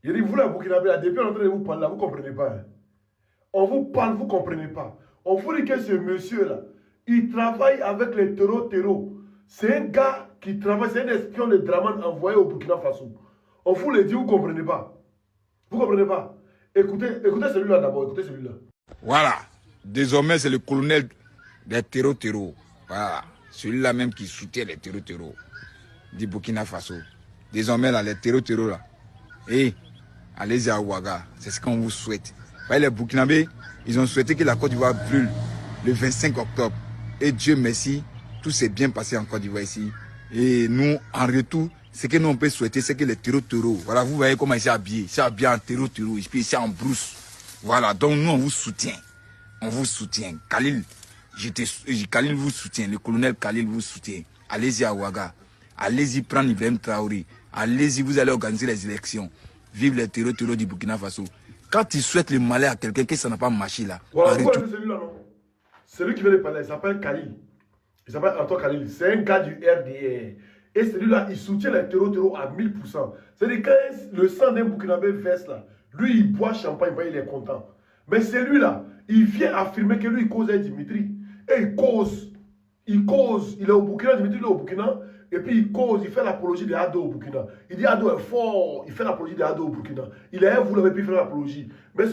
Il dit, vous, la Burkinabé, là, depuis on est en train de vous parler, là, vous ne comprenez pas. Hein. On vous parle, vous ne comprenez pas. On vous dit que ce monsieur-là, il travaille avec les terreaux. C'est un gars qui travaille, c'est un espion de Draman envoyé au Burkina Faso. On vous le dit, vous ne comprenez pas. Vous ne comprenez pas. Écoutez celui-là d'abord, écoutez celui-là. Voilà. Désormais, c'est le colonel des terreaux. Voilà. Celui-là même qui soutient les terreaux du Burkina Faso. Désormais, là, les terreaux, là. Et allez-y à Ouaga. C'est ce qu'on vous souhaite. Voyez, les Burkinabés, ils ont souhaité que la Côte d'Ivoire brûle le 25 octobre. Et Dieu merci, tout s'est bien passé en Côte d'Ivoire ici. Et nous, en retour, ce que nous on peut souhaiter, c'est que les terreaux, voilà, vous voyez comment ils sont habillés. Ils sont habillés en terreau, et puis ils sont en brousse. Voilà, donc nous, on vous soutient. On vous soutient. Khalil, Khalil vous soutient. Le colonel Khalil vous soutient. Allez-y à Ouaga. Allez-y prendre Ibrahim Traoré. Allez-y, vous allez organiser les élections. Vive les terreaux du Burkina Faso. Quand ils souhaitent le malheur à quelqu'un, que ça n'a pas marché là. Voilà, vous connaissez celui-là, non? Celui qui vient de parler, il s'appelle Khalil. Il s'appelle Antoine Khalil. C'est un gars du RDR. Et celui-là, il soutient les terreaux à 1000%. C'est-à-dire quand le sang d'un Burkinabé verse là, lui, il boit champagne, il est content. Mais celui-là, il vient affirmer que lui, il cause Dimitri. Et il cause. Il est au Burkina, Dimitri, il est au Burkina. Et puis il cause, il fait l'apologie de Ado au Burkina. Il dit Ado est fort, il fait l'apologie de Ado au Burkina. Il est vous l'avez pu faire l'apologie. Mais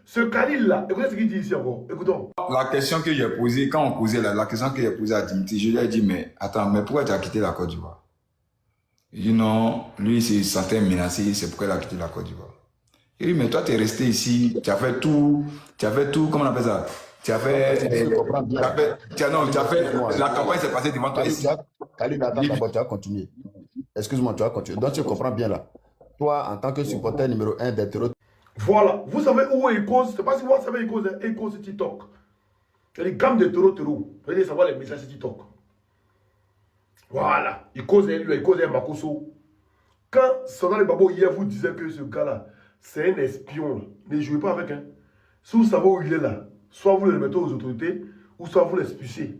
ce Khalil là, écoutez ce qu'il dit ici encore. Écoutons. La question que j'ai posée, quand on posait la question que j'ai posée à Dimitri, je lui ai dit, mais attends, mais pourquoi tu as quitté la Côte d'Ivoire? Il dit non, lui, il se sentait menacé, c'est pourquoi il a quitté la Côte d'Ivoire. Il dit, mais toi, tu es resté ici, tu as fait tout, comment on appelle ça? Tu as fait, la campagne s'est passée devant toi ici. Khalil, attends d'abord, tu vas continuer. Excuse-moi, tu vas continuer. Donc, tu comprends bien là. Toi, en tant que supporter numéro 1 des terreaux. Voilà, vous savez où il cause? C'est pas si vous savez, il cause TikTok. Il y a des gammes de terreaux. Vous allez savoir les messages TikTok. Voilà, il cause un Makoso. Quand Sonal Babo hier vous disait que ce gars-là, c'est un espion, là, ne jouez pas avec. Hein. Si vous savez où il est là, soit vous le remettez aux autorités, ou soit vous l'expulsez.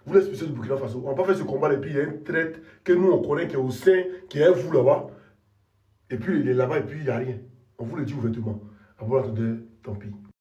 Vous l'expulsez du Burkina Faso. On n'a pas fait ce combat et puis il y a une traite que nous on connaît qui est au sein, qui est vous là-bas. Et puis il est là-bas et puis il n'y a rien. On vous le dit ouvertement. À vous l'attendez, tant pis.